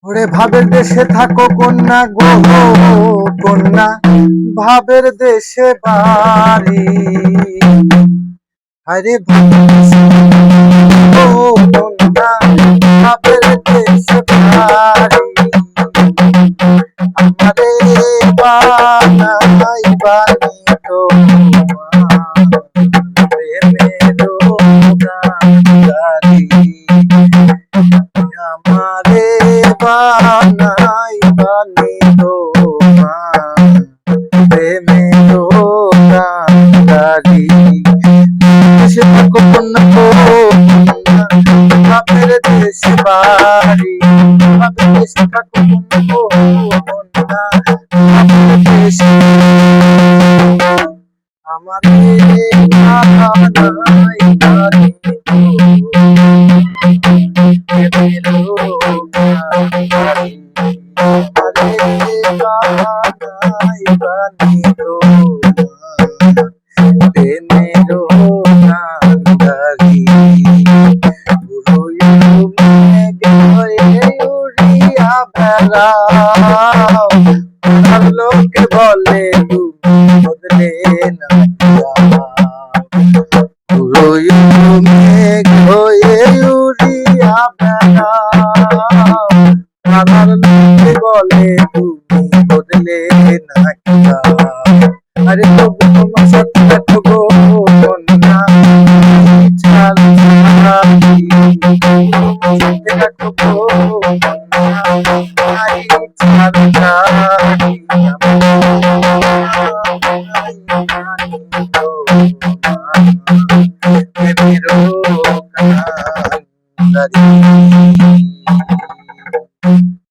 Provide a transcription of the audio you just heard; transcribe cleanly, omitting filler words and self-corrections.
ওরে ভাবের দেশে থাকো কন্যা গো, কন্যা ভাবের দেশে বাড়ি। আরে ও কন্যা ভাবের দেশে বাড়ি। আমারে বানাই বানি তো প্রেমেরও গাড়ি। আমারে বানাই বানি তোমার প্রেমেরও কান্ডারি। দেশে থাকো কন্যা গো, কন্যা বাপের দেশে বাড়ি। বাপের দেশে থাকো কন্যা গো, কন্যা বাপের দেশে। আমারে বানাই বানি লোকে বলে বদলে না মেঘ হয়ে উড়িয়া বেড়াও। আমার লোকে বলে তুমি বদলে না। আরে তবু তোমার